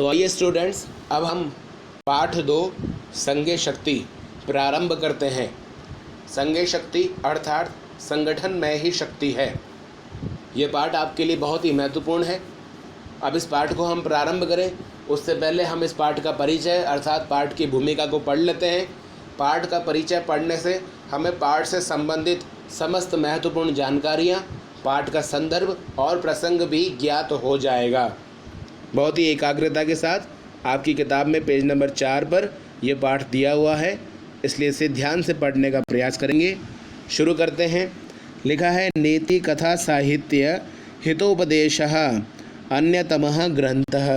तो आइए स्टूडेंट्स, अब हम पाठ 2 संज्ञेय शक्ति प्रारंभ करते हैं। संज्ञेय शक्ति अर्थात संगठन में ही शक्ति है। ये पाठ आपके लिए बहुत ही महत्वपूर्ण है। अब इस पाठ को हम प्रारंभ करें उससे पहले हम इस पाठ का परिचय अर्थात पाठ की भूमिका को पढ़ लेते हैं। पाठ का परिचय पढ़ने से हमें पाठ से संबंधित समस्त महत्वपूर्ण जानकारियाँ, पाठ का संदर्भ और प्रसंग भी ज्ञात हो जाएगा। बहुत ही एकाग्रता के साथ आपकी किताब में पेज नंबर 4 पर यह पाठ दिया हुआ है, इसलिए इसे ध्यान से पढ़ने का प्रयास करेंगे। शुरू करते हैं। लिखा है, नीति कथा साहित्य हितोपदेशः अन्यतमः ग्रंथः।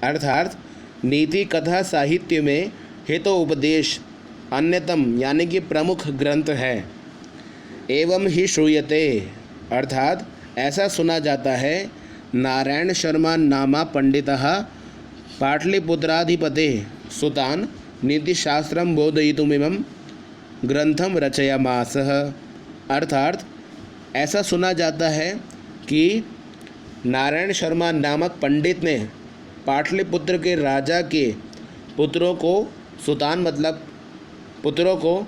अर्थात नीति कथा साहित्य में हितोपदेश अन्यतम यानी कि प्रमुख ग्रंथ है। एवं ही श्रूयते अर्थात ऐसा सुना जाता है, नारायण शर्मा नामा पंडितः पाटलिपुत्राधिपते सुतान नीतिशास्त्रं बोधयितुमिमं ग्रंथम रचयामासः। अर्थात ऐसा सुना जाता है कि नारायण शर्मा नामक पंडित ने पाटलिपुत्र के राजा के पुत्रों को, सुतान मतलब पुत्रों को,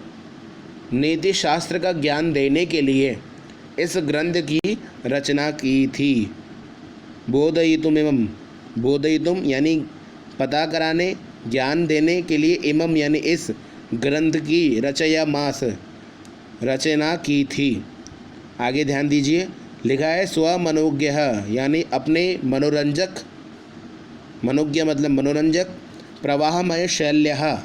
नीति शास्त्र का ज्ञान देने के लिए इस ग्रंथ की रचना की थी। बोधयितुमिमं, बोधयितुम यानी पता कराने, ज्ञान देने के लिए, इमम यानी इस ग्रंथ की, रचयामास रचना की थी। आगे ध्यान दीजिए। लिखा है, स्वमनोज्ञः यानी अपने मनोरंजक, मनोज्ञ मतलब मनोरंजक, प्रवाहमय शैल्यः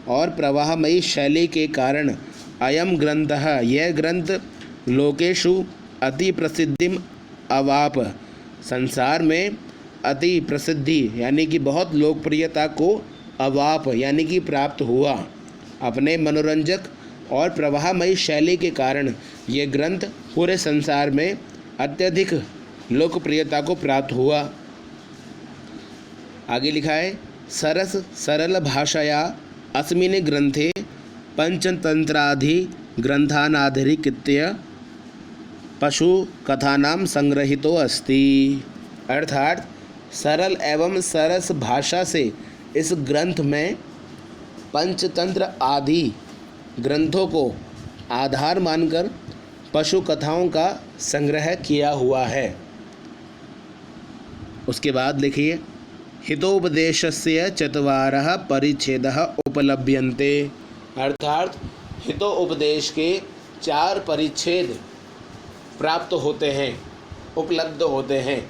और प्रवाहमयी शैली के कारण अयम ग्रंथः यह ग्रंथ लोकेषु अति प्रसिद्धिम अवाप संसार में अति प्रसिद्धि यानी कि बहुत लोकप्रियता को अवाप यानी कि प्राप्त हुआ। अपने मनोरंजक और प्रवाहमयी शैली के कारण ये ग्रंथ पूरे संसार में अत्यधिक लोकप्रियता को प्राप्त हुआ। आगे लिखा है, सरस सरल भाषया अस्मिन् ग्रंथे पंचतंत्रादि ग्रंथानाधिकृत्य पशु कथानाम संग्रहितो अस्ति। अर्थात सरल एवं सरस भाषा से इस ग्रंथ में पंचतंत्र आदि ग्रंथों को आधार मानकर पशु कथाओं का संग्रह किया हुआ है। उसके बाद लिखिए, हितोपदेशस्य चत्वारः परिच्छेदः उपलभ्यन्ते। अर्थात हितोपदेश के 4 परिच्छेद प्राप्त होते हैं, उपलब्ध होते हैं।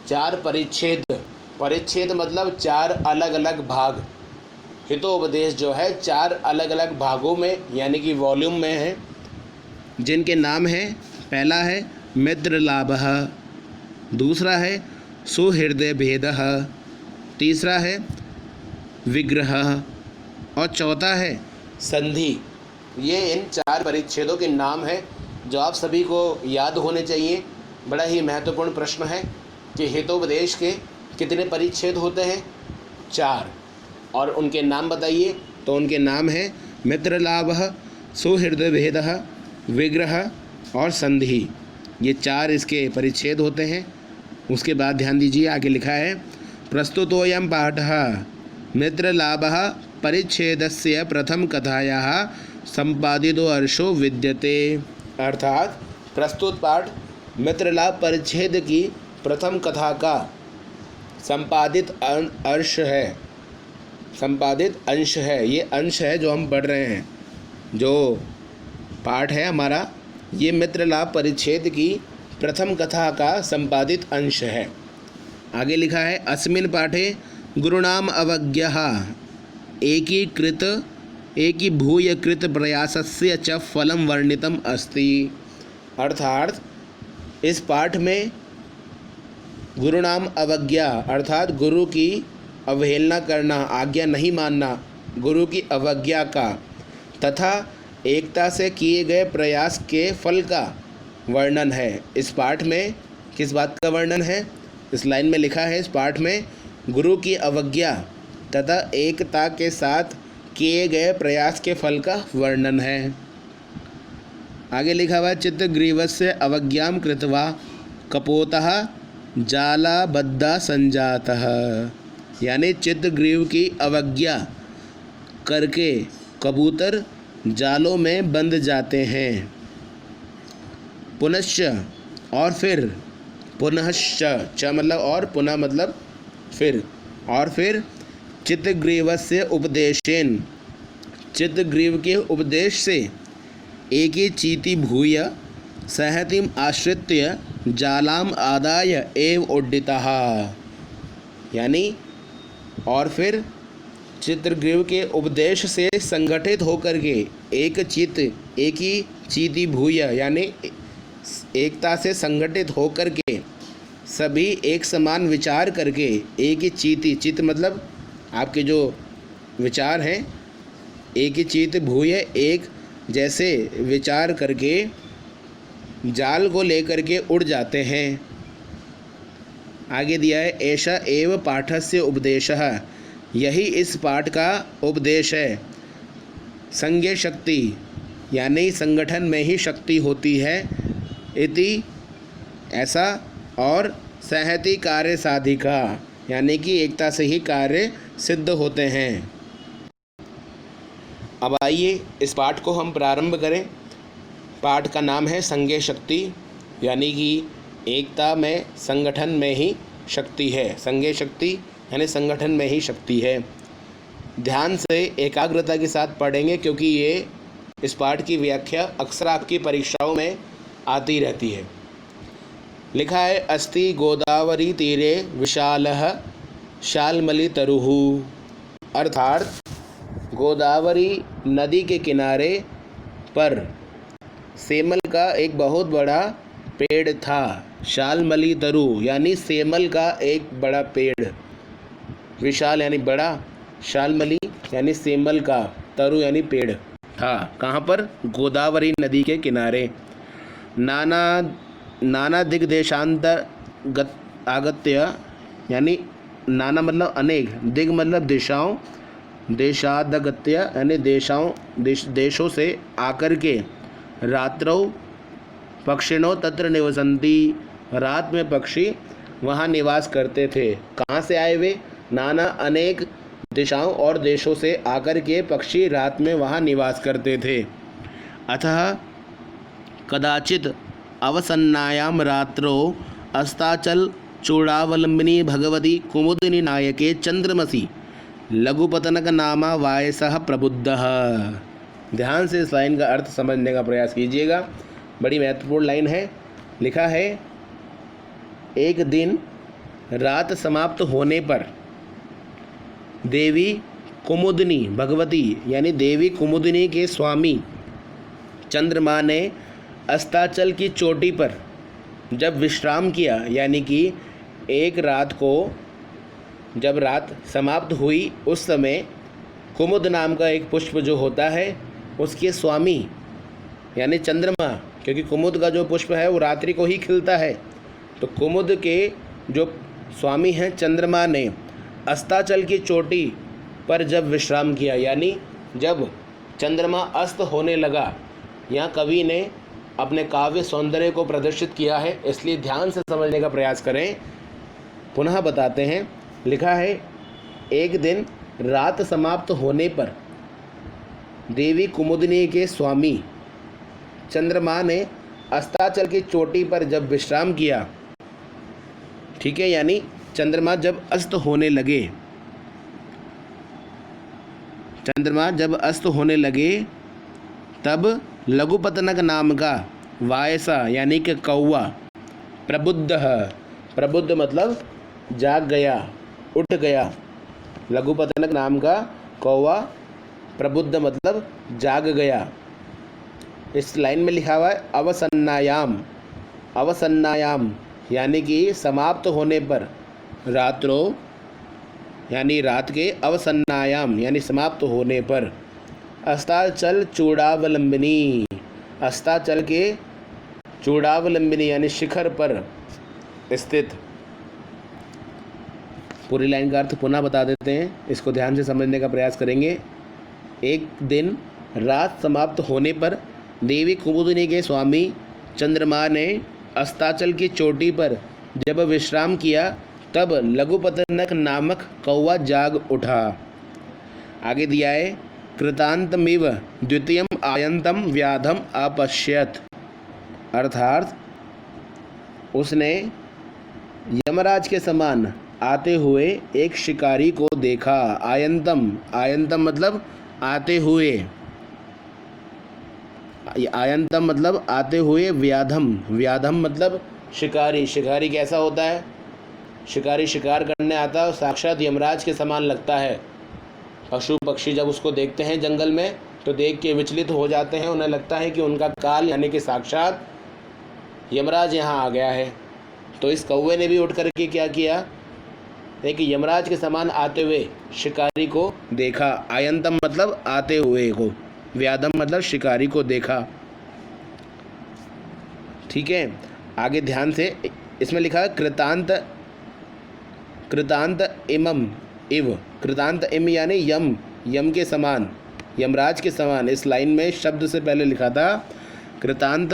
4 परिच्छेद, परिच्छेद मतलब 4 अलग अलग भाग। हितोपदेश जो है 4 अलग अलग भागों में यानी कि वॉल्यूम में है, जिनके नाम हैं, पहला है मित्र लाभः, दूसरा है सुहृदय भेदः, तीसरा है विग्रह और चौथा है संधि। ये इन 4 परिच्छेदों के नाम हैं जो आप सभी को याद होने चाहिए। बड़ा ही महत्वपूर्ण प्रश्न है कि हितोपदेश के कितने परिच्छेद होते हैं? 4। और उनके नाम बताइए। तो उनके नाम हैं मित्रलाभः, सुहृदय भेदः, विग्रह और संधि। ये 4 इसके परिच्छेद होते हैं। उसके बाद ध्यान दीजिए, आगे लिखा है, प्रस्तुतोऽयं पाठः मित्रलाभः परिच्छेदस्य प्रथम कथायाः संपादितो अर्शो विद्यते। अर्थात प्रस्तुत पाठ मित्रलाभ परिच्छेद की प्रथम कथा का संपादित अंश है, संपादित अंश है। ये अंश है जो हम पढ़ रहे हैं, जो पाठ है हमारा, ये मित्रलाभ परिच्छेद की प्रथम कथा का संपादित अंश है। आगे लिखा है, अस्मिन् पाठे गुरुणाम अवज्ञः एकीभूयकृत प्रयासस्य च फलं वर्णितम् अस्ति। अर्थात इस पाठ में गुरुणाम अवज्ञा अर्थात गुरु की अवहेलना करना, आज्ञा नहीं मानना, गुरु की अवज्ञा का तथा एकता से किए गए प्रयास के फल का वर्णन है। इस पाठ में किस बात का वर्णन है? इस लाइन में लिखा है, इस पाठ में गुरु की अवज्ञा तथा एकता के साथ किए गए प्रयास के फल का वर्णन है। आगे लिखा हुआ, चित्तग्रीवस्य अवज्ञां कृत्वा कपोतः जालाबद्धा संजातः। यानी चित्रग्रीव की अवज्ञा करके कबूतर जालों में बंध जाते हैं। पुनश्च और फिर, पुनश्च च मतलब और, पुनः मतलब फिर, और फिर चित्रग्रीवस्य उपदेशेन, चित्रग्रीव के उपदेश से एकी चीति भूय सहतिम आश्रित्य जालाम आदाय एव उड्डितः, यानी और फिर चित्रग्रीव के उपदेश से संगठित होकर के एक ही चीति भूय यानी एकता से संगठित होकर के सभी एक समान विचार करके एक ही चित मतलब आपके जो विचार हैं, एक ही चित भूय एक जैसे विचार करके जाल को लेकर के उड़ जाते हैं। आगे दिया है ऐसा एव पाठस्य उपदेशः, यही इस पाठ का उपदेश है। संज्ञे शक्ति यानी संगठन में ही शक्ति होती है, इति ऐसा, और सहति कार्य साधिका यानी कि एकता से ही कार्य सिद्ध होते हैं। अब आइए इस पाठ को हम प्रारंभ करें। पाठ का नाम है संज्ञे शक्ति, यानी कि एकता में संगठन में ही शक्ति है। संज्ञे शक्ति यानी संगठन में ही शक्ति है। ध्यान से एकाग्रता के साथ पढ़ेंगे क्योंकि ये इस पाठ की व्याख्या अक्सर आपकी परीक्षाओं में आती रहती है। लिखा है अस्ति गोदावरी तीरे विशालः शाल्मली तरुः, अर्थात गोदावरी नदी के किनारे पर सेमल का एक बहुत बड़ा पेड़ था। शाल्मली तरु यानी सेमल का एक बड़ा पेड़, विशाल यानी बड़ा, शाल्मली यानी सेमल का, तरु यानी पेड़ था। कहाँ पर? गोदावरी नदी के किनारे। नाना दिग्देशांतर आगत्य यानी नाना मतलब अनेक, दिग मतलब दिशाओं, देशादगत्य यानी देशों से आकर के, रात्रौ पक्षिणों तत्र निवसन्ति, रात में पक्षी वहाँ निवास करते थे। कहाँ से आए वे? नाना अनेक दिशाओं और देशों से आकर के पक्षी रात में वहाँ निवास करते थे। अतः कदाचित अवसन्नायाम रात्रौ अस्ताचल चूड़ावलंबिनी भगवती कुमुदिनी नायके चंद्रमसी लघुपतनक नामा वायसः प्रबुद्धः। ध्यान से इस लाइन का अर्थ समझने का प्रयास कीजिएगा, बड़ी महत्वपूर्ण लाइन है। लिखा है एक दिन रात समाप्त होने पर देवी कुमुदिनी भगवती यानी देवी कुमुदिनी के स्वामी चंद्रमा ने अस्ताचल की चोटी पर जब विश्राम किया, यानी कि एक रात को जब रात समाप्त हुई उस समय कुमुद नाम का एक पुष्प जो होता है उसके स्वामी यानी चंद्रमा, क्योंकि कुमुद का जो पुष्प है वो रात्रि को ही खिलता है, तो कुमुद के जो स्वामी हैं चंद्रमा ने अस्ताचल की चोटी पर जब विश्राम किया, यानी जब चंद्रमा अस्त होने लगा। यहाँ कवि ने अपने काव्य सौंदर्य को प्रदर्शित किया है, इसलिए ध्यान से समझने का प्रयास करें। पुनः बताते हैं। लिखा है एक दिन रात समाप्त होने पर देवी कुमुदिनी के स्वामी चंद्रमा ने अस्ताचल की चोटी पर जब विश्राम किया, ठीक है, यानी चंद्रमा जब अस्त होने लगे, चंद्रमा जब अस्त होने लगे तब लघुपतनक नाम का वायसा यानी कि कौवा प्रबुद्ध मतलब जाग गया, उठ गया। लघुपतनक नाम का कौवा प्रबुद्ध मतलब जाग गया। इस लाइन में लिखा हुआ है अवसन्नायाम यानी कि समाप्त होने पर, रात्रो यानी रात के, अवसन्नायाम यानी समाप्त होने पर, अस्ताचल चूड़ावलंबिनी, अस्ताचल के चूड़ावलंबिनी यानी शिखर पर स्थित। पूरी लाइन का अर्थ पुनः बता देते हैं, इसको ध्यान से समझने का प्रयास करेंगे। एक दिन रात समाप्त होने पर देवी कुमुदिनी के स्वामी चंद्रमा ने अस्ताचल की चोटी पर जब विश्राम किया तब लघुपतनक नामक कौवा जाग उठा। आगे दिया है कृतांतमिव द्वितीयम आयंतम व्याधम अपश्यत, अर्थात उसने यमराज के समान आते हुए एक शिकारी को देखा। आयंतम, आयंतम मतलब आते हुए, आयंतम मतलब आते हुए, व्याधम, व्याधम मतलब शिकारी। शिकारी कैसा होता है? शिकारी शिकार करने आता है और साक्षात यमराज के समान लगता है। पशु पक्षी जब उसको देखते हैं जंगल में तो देख के विचलित हो जाते हैं, उन्हें लगता है कि उनका काल यानी कि साक्षात यमराज यहाँ आ गया है। तो इस कौवे ने भी उठ करके क्या किया, एक यमराज के समान आते हुए शिकारी को देखा। आयंतम मतलब आते हुए को, व्याधम मतलब शिकारी को देखा। ठीक है, आगे ध्यान से, इसमें लिखा है कृतांत, कृतांत इमम इव, कृतांत इम यानी यम, यम के समान, यमराज के समान। इस लाइन में शब्द से पहले लिखा था कृतांत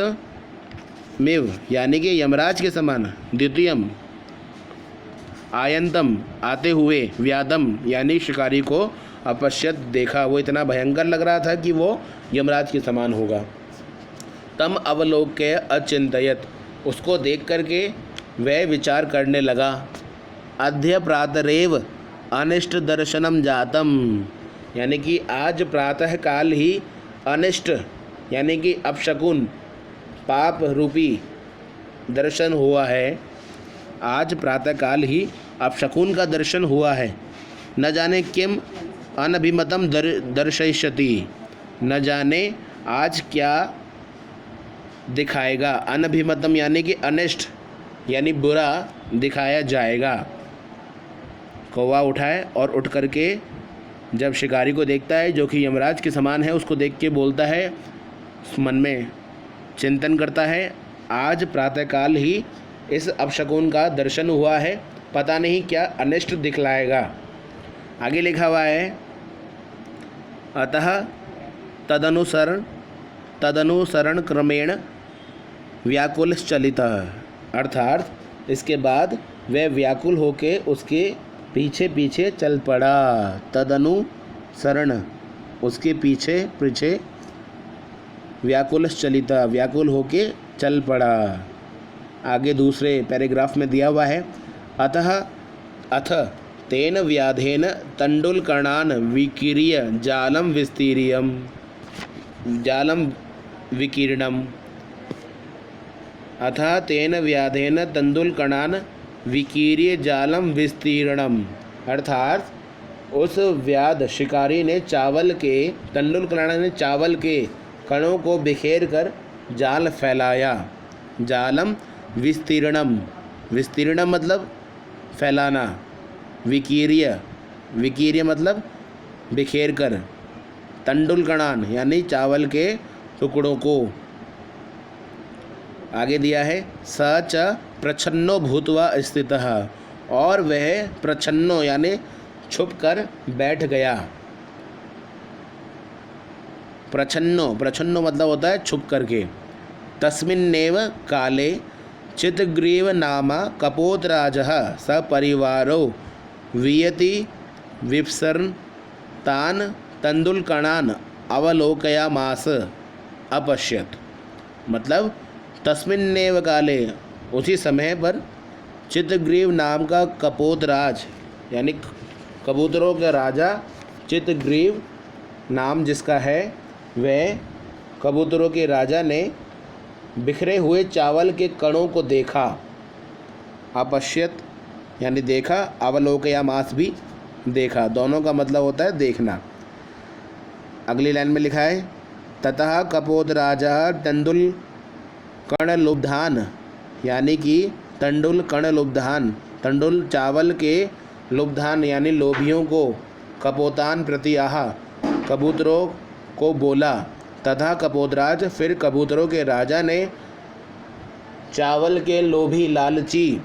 मिव यानी कि यमराज के समान, द्वितीयम आयंतम आते हुए, व्याधम यानी शिकारी को, अपश्यत देखा, वो इतना भयंकर लग रहा था कि वो यमराज के समान होगा। तम अवलोक्य अचिंतयत, उसको देख करके वह विचार करने लगा। अद्य प्रातरेव अनिष्ट दर्शनम जातम, यानी कि आज प्रातः काल ही अनिष्ट यानी कि अपशकुन, पाप रूपी दर्शन हुआ है। आज प्रातःकाल ही अपशकुन का दर्शन हुआ है। न जाने किम अनभिमतम दर्शयिष्यति, न जाने आज क्या दिखाएगा। अनभिमतम यानी कि अनिष्ट यानी बुरा दिखाया जाएगा। कौवा उठा है और उठ करके जब शिकारी को देखता है जो कि यमराज के समान है, उसको देख के बोलता है, मन में चिंतन करता है, आज प्रातःकाल ही इस अपशकुन का दर्शन हुआ है, पता नहीं क्या अनिष्ट दिखलाएगा। आगे लिखा हुआ है अतः तदनुसरण क्रमेण व्याकुलश्चलितः, अर्थात इसके बाद वह व्याकुल होके उसके पीछे पीछे चल पड़ा। तदनुसरण उसके पीछे पीछे, व्याकुलश्चलितः व्याकुल होके चल पड़ा। आगे दूसरे पैराग्राफ में दिया हुआ है अथ तेन व्याधेन तंडुलकर्णान विकीर्य जालम विकीर्णम, अथ तेन व्याधेन तंडुलकर्णान विकीर्य जालम विस्तीर्णम, अर्थात उस व्याध शिकारी ने चावल के, तंडुलकर्णान ने चावल के कणों को बिखेर कर जाल फैलाया। जालम विस्तीर्णम, विस्तीर्णम मतलब फैलाना, विकीर्य, विकीर्य मतलब बिखेर कर, तंडुलकणान यानी चावल के टुकड़ों को। आगे दिया है स च प्रच्छन्नो भूत्वा स्थितः, और वह प्रच्छन्नो यानी छुप कर बैठ गया। प्रच्छन्नो, प्रच्छन्नो मतलब होता है छुप करके। तस्मिन्नेव काले चितग्रीव नाम कपोतराजः सपरिवारो वियति विप्सर्न तान तंडुलकणान अवलोकयामास अपश्यत, मतलब तस्मिन्नेव काले, उसी समय पर चितग्रीव नाम का कपोतराज यानी कबूतरों का राजा चितग्रीव नाम जिसका है, वह कबूतरों के राजा ने बिखरे हुए चावल के कणों को देखा। अपश्यत यानी देखा, अवलोकयामास भी देखा, दोनों का मतलब होता है देखना। अगली लाइन में लिखा है ततः कपोतराजा तंडुल कण लुब्धान, यानी कि तंडुल कण लुब्धान, तंडुल चावल के लुब्धान यानी लोभियों को, कपोतान प्रति आहा, कबूतरों को बोला। तथा कपोतराज, फिर कबूतरों के राजा ने चावल के लोभी लालची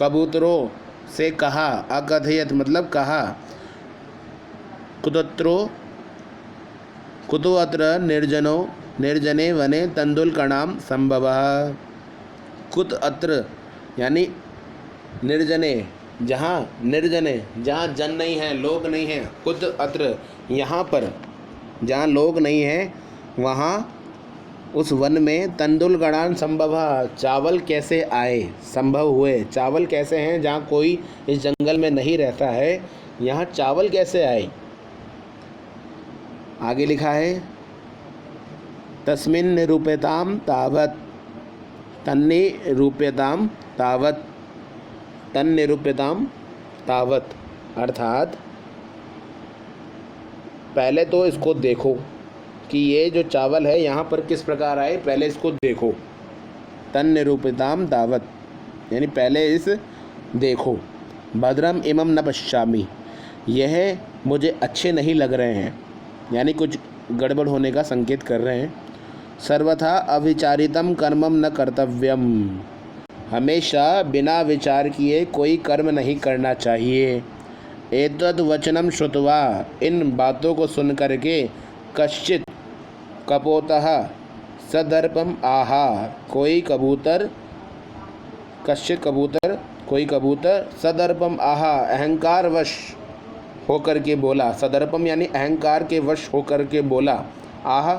कबूतरों से कहा, अकथयत मतलब कहा, कुतो अत्र निर्जने वने तंडुलकणाम संभवः। कुत अत्र यानी निर्जने जहाँ निर्जने, जहाँ जन नहीं है, लोग नहीं हैं, कुत अत्र, यहाँ पर जहाँ लोग नहीं हैं वहाँ उस वन में तंदुल गणान संभव, चावल कैसे आए, संभव हुए, चावल कैसे हैं जहाँ कोई इस जंगल में नहीं रहता है, यहाँ चावल कैसे आए। आगे लिखा है तस्मिन् निरूप्यताम तावत, तन्निरूप्यताम तावत, तन्निरूप्यताम तावत, अर्थात पहले तो इसको देखो कि ये जो चावल है यहाँ पर किस प्रकार आए, पहले इसको देखो। तन्निरूपिताम दावत यानी पहले इस देखो। भद्रम इमम न पश्यामि, यह मुझे अच्छे नहीं लग रहे हैं, यानी कुछ गड़बड़ होने का संकेत कर रहे हैं। सर्वथा अविचारितम कर्मम न कर्तव्यम, हमेशा बिना विचार किए कोई कर्म नहीं करना चाहिए। एतद् वचनम श्रुत्वा, इन बातों को सुन करके कश्चित कपोतः सदर्पम आहा, कोई कबूतर, कश्चित कबूतर, कोई कबूतर सदर्पम आहा, अहंकार वश होकर के बोला। सदर्पम यानी अहंकार के वश होकर के बोला। आह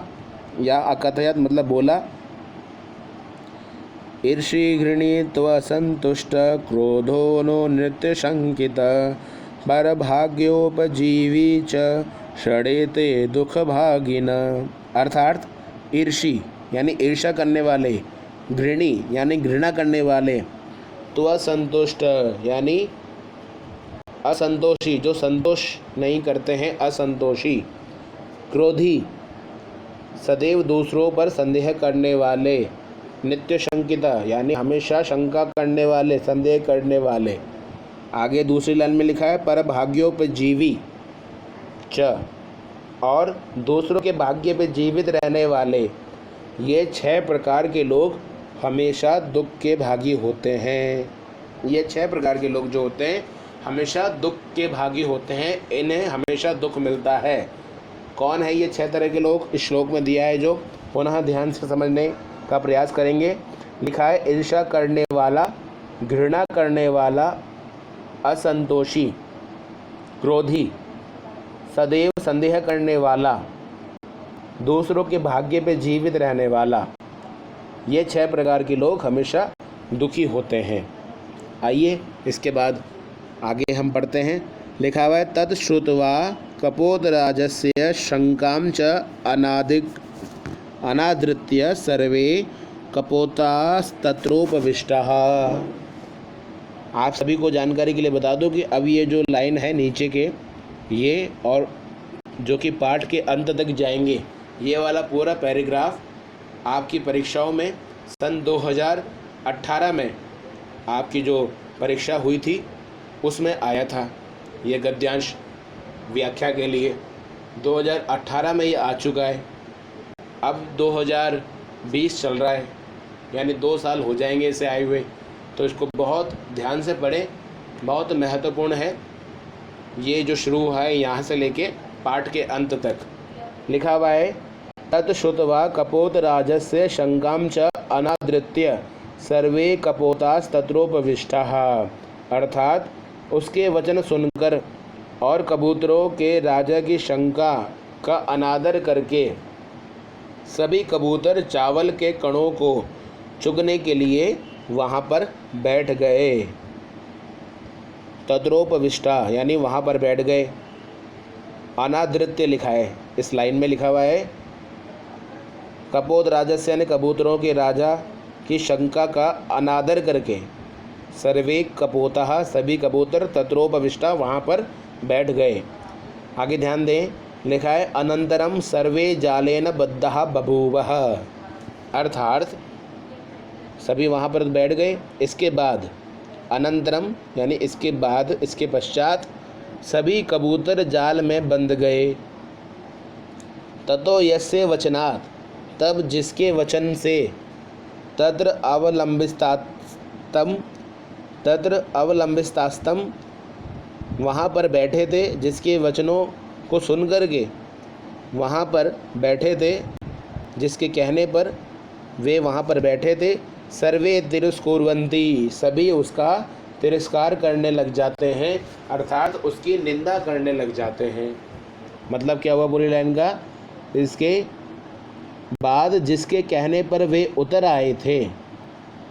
या अकथयत मतलब बोला। ईर्षि घृणीत्वा संतुष्ट क्रोधो नो नृत्य शंकित परभाग्योपजीवी च षडेते दुख भागिन, अर्थात ईर्षि यानी ईर्षा करने वाले, घृणी यानी घृणा करने वाले, तो असंतुष्ट यानी असंतोषी, जो संतोष नहीं करते हैं, असंतोषी। क्रोधी सदैव दूसरों पर संदेह करने वाले, नित्य शंकिता यानी हमेशा शंका करने वाले, संदेह करने वाले। आगे दूसरी लाइन में लिखा है परभाग्योपजीवी च, और दूसरों के भाग्य पे जीवित रहने वाले। ये 6 प्रकार के लोग हमेशा दुख के भागी होते हैं। ये 6 प्रकार के लोग जो होते हैं हमेशा दुख के भागी होते हैं, इन्हें हमेशा दुख मिलता है। कौन है ये 6 तरह के लोग, इस श्लोक में दिया है, जो पुनः ध्यान से समझने का प्रयास करेंगे। लिखा है ईर्ष्या करने वाला, घृणा करने वाला, असंतोषी, क्रोधी, सदैव संदेह करने वाला, दूसरों के भाग्य पे जीवित रहने वाला। ये 6 प्रकार के लोग हमेशा दुखी होते हैं। आइए इसके बाद आगे हम पढ़ते हैं। लिखा हुआ है तत् श्रुत्वा कपोतराजस्य शंकां च अनादृत्य सर्वे कपोतास्तत्रोपविष्टाः। आप सभी को जानकारी के लिए बता दूं कि अब ये जो लाइन है नीचे के, ये और जो कि पाठ के अंत तक जाएंगे, ये वाला पूरा पैराग्राफ आपकी परीक्षाओं में सन 2018 में आपकी जो परीक्षा हुई थी उसमें आया था। ये गद्यांश व्याख्या के लिए 2018 में ये आ चुका है। अब 2020 चल रहा है, यानी 2 साल हो जाएंगे इसे आए हुए, तो इसको बहुत ध्यान से पढ़ें, बहुत महत्वपूर्ण है। ये जो शुरू है यहाँ से लेके पाठ के अंत तक। लिखा हुआ है तत् श्रुत्वा कपोतराजस्य शंकां च अनादृत्य सर्वे कपोतास्तत्रोपविष्टाः, अर्थात उसके वचन सुनकर और कबूतरों के राजा की शंका का अनादर करके सभी कबूतर चावल के कणों को चुगने के लिए वहाँ पर बैठ गए। तत्रोपविष्टा यानी वहाँ पर बैठ गए। अनादृत्य लिखा है, इस लाइन में लिखा हुआ है कपोत राजस्य यानी कबूतरों के राजा की शंका का अनादर करके सर्वे कपोतः सभी कबूतर तत्रोपविष्टा वहाँ पर बैठ गए। आगे ध्यान दें, लिखा है अनंतरम सर्वे जालेन बद्धः बभूवः, अर्थात सभी वहाँ पर बैठ गए। इसके बाद अनंतरम यानी इसके बाद, इसके पश्चात सभी कबूतर जाल में बंध गए। ततो यस्य वचनात्, तब जिसके वचन से तत्र अवलंबिस्तास्तम वहाँ पर बैठे थे, जिसके वचनों को सुन कर के वहाँ पर बैठे थे, जिसके कहने पर वे वहाँ पर बैठे थे। सर्वे तिरस्कुर्वन्ति, सभी उसका तिरस्कार करने लग जाते हैं, अर्थात उसकी निंदा करने लग जाते हैं। मतलब क्या हुआ पूरी लाइन का? इसके बाद जिसके कहने पर वे उतर आए थे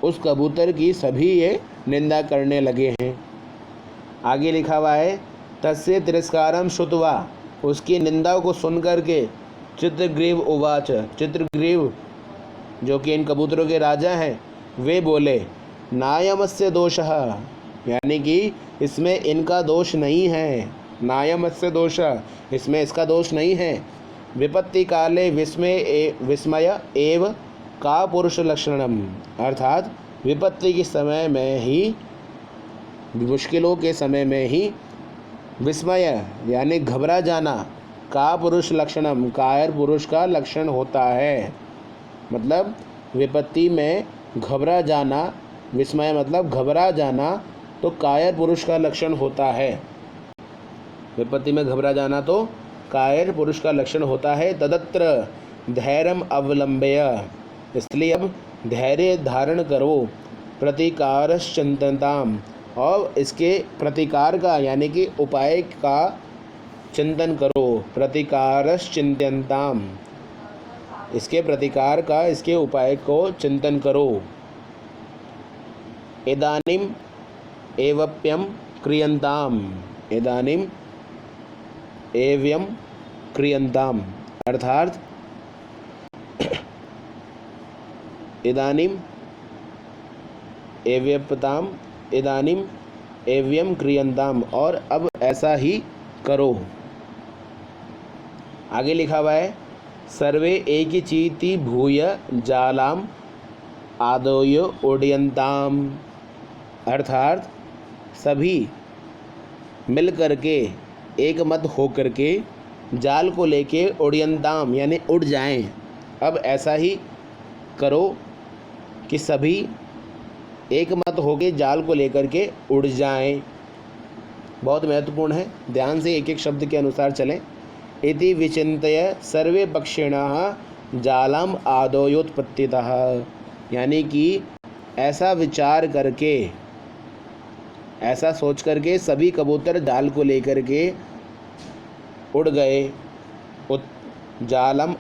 उस कबूतर की सभी ये निंदा करने लगे हैं। आगे लिखा हुआ है तस्य तिरस्कारम श्रुत्वा, उसकी निंदा को सुन करके चित्रग्रीव उवाच, चित्रग्रीव जो कि इन कबूतरों के राजा हैं वे बोले नायमस्य दोषः, यानी कि इसमें इनका दोष नहीं है। नायमस्य दोष, इसमें इसका दोष नहीं है। विपत्ति काले विस्मय एव का पुरुष लक्षणम, अर्थात विपत्ति के समय में ही, मुश्किलों के समय में ही विस्मय यानी घबरा जाना, का पुरुष लक्षणम, कायर पुरुष का लक्षण होता है। मतलब विपत्ति में घबरा जाना, विस्मय मतलब घबरा जाना, तो कायर पुरुष का लक्षण होता है। विपत्ति में घबरा जाना तो कायर पुरुष का लक्षण होता है। तदत्र धैर्यम अवलंब्य, इसलिए अब धैर्य धारण करो। प्रतिकारश्चिंतनताम, और इसके प्रतिकार का यानी कि उपाय का चिंतन करो। प्रतिकारश्चिंतनताम, इसके प्रतिकार का, इसके उपाय को चिंतन करो। इदानीम एवप्यम क्रियंताम, इदानीम एवं क्रियंताम, अर्थात इदानीम एव्यपताम, इदानीम एव्यम क्रियंताम, और अब ऐसा ही करो। आगे लिखा हुआ है सर्वे एकीचीति भूय जालाम आदोय उड्यंताम, अर्थात सभी मिल करके एक मत हो करके जाल को लेके उड्यंताम यानी उड़ जाएं। अब ऐसा ही करो कि सभी एक मत होके जाल को लेकर के उड़ जाएं। बहुत महत्वपूर्ण है, ध्यान से एक एक शब्द के अनुसार चलें। इति विचिंत्य सर्वे पक्षिणः जालम आदोयोत्पत्तितः, यानी कि ऐसा विचार करके, ऐसा सोच करके सभी कबूतर जाल को लेकर के उड़ गए। जालम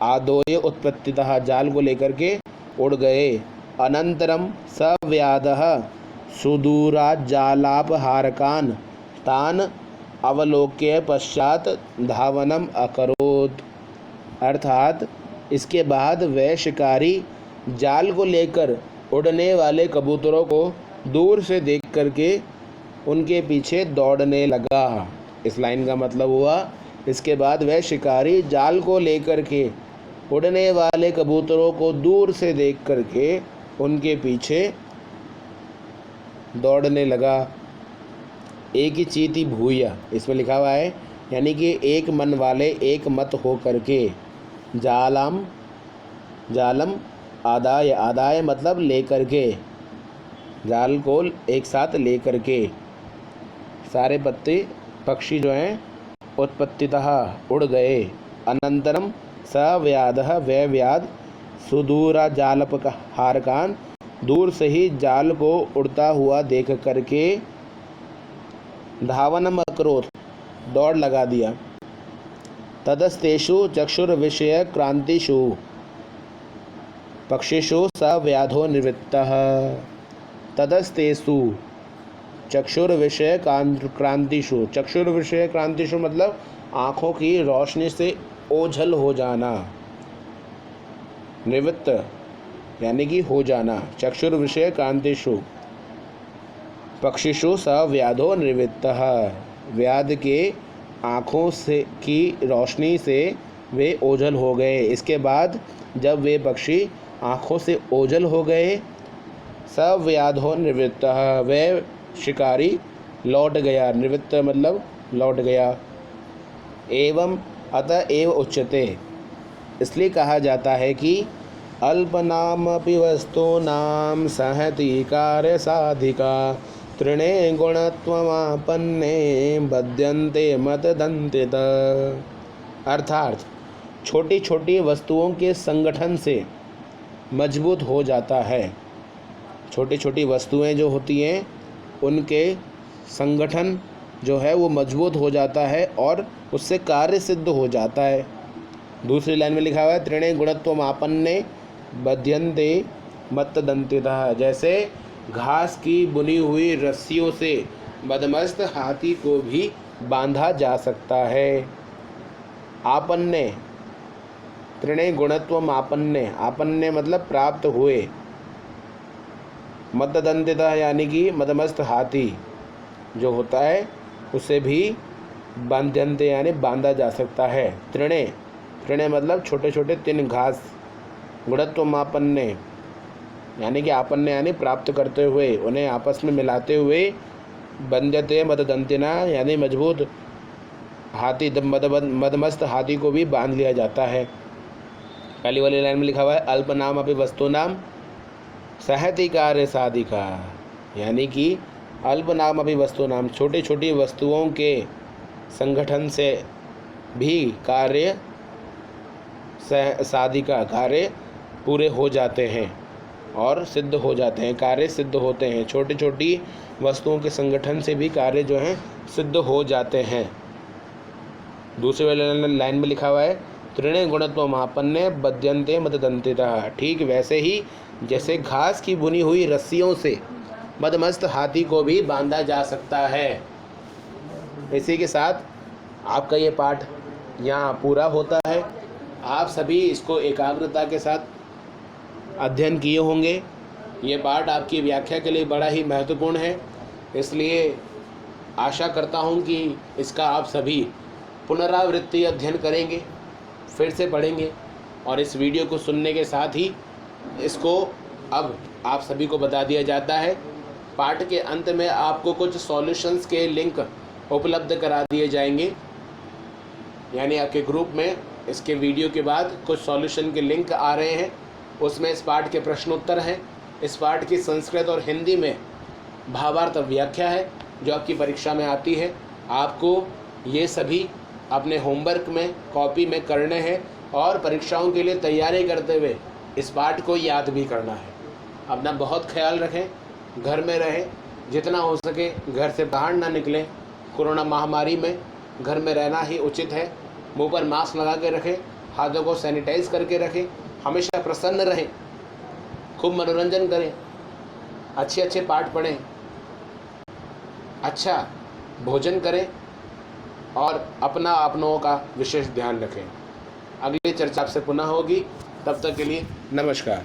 आदोय उत्पत्तितः, जाल को लेकर के उड़ गए। अनंतरम सव्याधः सुदूराज्जालापहारकान् तान् अवलोक्य पश्चात धावनम अकरोत्, अर्थात इसके बाद वह शिकारी जाल को लेकर उड़ने वाले कबूतरों को दूर से देख करके उनके पीछे दौड़ने लगा। इस लाइन का मतलब हुआ इसके बाद वह शिकारी जाल को लेकर के उड़ने वाले कबूतरों को दूर से देख करके उनके पीछे दौड़ने लगा। एक ही चीति भूया, इसमें लिखा हुआ है यानी कि एक मन वाले एक मत हो करके। जालम, जालम आदाय, आदाय मतलब लेकर के, जाल को एक साथ लेकर के। सारे पक्षी जो हैं उत्पत्तितः उड़ गए। अनंतरम सव्याधः, वह व्याध सुदूरा जालपहारकान, दूर से ही जाल को उड़ता हुआ देख करके धावनम अकरोत्, दौड़ लगा दिया। तदस्तेषु चक्षुर्विषय क्रांतिषु पक्षिषु सव्याधो निवृत्तः। तदस्तेषु चक्षुर्विषय क्रांतिषु, चक्षुर्विषय क्रांतिषु मतलब आँखों की रोशनी से ओझल हो जाना। निवृत्त यानी कि हो जाना। चक्षुर्विषय क्रांतिषु पक्षिषु सव्याधो निवृत्तः, व्याध के आँखों से की रोशनी से वे ओझल हो गए। इसके बाद जब वे पक्षी आँखों से ओझल हो गए, सव्याधो निवृत्तः, वह शिकारी लौट गया। निवृत्त मतलब लौट गया। एवं अतः एव उच्यते, इसलिए कहा जाता है कि अल्पनामपि वस्तूनां सहति कार्य साधिका तृणे गुणत्वमापन्ने बध्यन्ते मतदन्तित, अर्थात छोटी छोटी वस्तुओं के संगठन से मजबूत हो जाता है। छोटी छोटी वस्तुएं जो होती हैं उनके संगठन जो है वो मजबूत हो जाता है और उससे कार्य सिद्ध हो जाता है। दूसरी लाइन में लिखा हुआ है त्रिणे गुणत्वमापन्ने बध्यन्ते मत्तदन्तितः। जैसे घास की बुनी हुई रस्सियों से मदमस्त हाथी को भी बांधा जा सकता है। आपन्ने, त्रिणे गुणत्वमापन्ने, आपन्ने मतलब प्राप्त हुए, मत्तदन्तितः यानी कि मदमस्त हाथी जो होता है उसे भी बध्यन्ते यानी बांधा जा सकता है। त्रिणे, त्रिणे मतलब छोटे छोटे 3 घास, गुणत्वमापन्ने यानी कि आपन्ने यानी प्राप्त करते हुए, उन्हें आपस में मिलाते हुए, बंध्यते मददंतिना यानी मजबूत हाथी मदमस्त हाथी को भी बांध लिया जाता है। पहली वाली लाइन में लिखा हुआ है अल्प नाम अभी वस्तु नाम सहति कार्य साधिका, यानी कि अल्प नाम अभी वस्तु नाम, छोटी छोटी वस्तुओं के संगठन से भी कार्य साधिका, कार्य पूरे हो जाते हैं और सिद्ध हो जाते हैं, कार्य सिद्ध होते हैं। छोटी छोटी वस्तुओं के संगठन से भी कार्य जो हैं सिद्ध हो जाते हैं। दूसरे वाले लाइन में लिखा हुआ है त्रिणे गुणत्वमापन्ने बध्यन्ते मददन्तितः। ठीक वैसे ही जैसे घास की बुनी हुई रस्सियों से मदमस्त हाथी को भी बांधा जा सकता है। इसी के साथ आपका ये पाठ यहाँ पूरा होता है। आप सभी इसको एकाग्रता के साथ अध्ययन किए होंगे। ये पाठ आपकी व्याख्या के लिए बड़ा ही महत्वपूर्ण है, इसलिए आशा करता हूँ कि इसका आप सभी पुनरावृत्ति अध्ययन करेंगे, फिर से पढ़ेंगे और इस वीडियो को सुनने के साथ ही इसको अब आप सभी को बता दिया जाता है। पाठ के अंत में आपको कुछ सॉल्यूशंस के लिंक उपलब्ध करा दिए जाएंगे, यानी आपके ग्रुप में इसके वीडियो के बाद कुछ सॉल्यूशन के लिंक आ रहे हैं। उसमें इस पाठ के प्रश्नोत्तर हैं, इस पाठ की संस्कृत और हिंदी में भावार्थ व्याख्या है जो आपकी परीक्षा में आती है। आपको ये सभी अपने होमवर्क में कॉपी में करने हैं और परीक्षाओं के लिए तैयारी करते हुए इस पाठ को याद भी करना है। अपना बहुत ख्याल रखें, घर में रहें, जितना हो सके घर से बाहर ना निकलें। कोरोना महामारी में घर में रहना ही उचित है। मुंह पर मास्क लगा के रखें, हाथों को सैनिटाइज करके रखें, हमेशा प्रसन्न रहें, खूब मनोरंजन करें, अच्छे अच्छे पाठ पढ़ें, अच्छा भोजन करें और अपनों का विशेष ध्यान रखें। अगली चर्चा आपसे पुनः होगी, तब तक के लिए नमस्कार।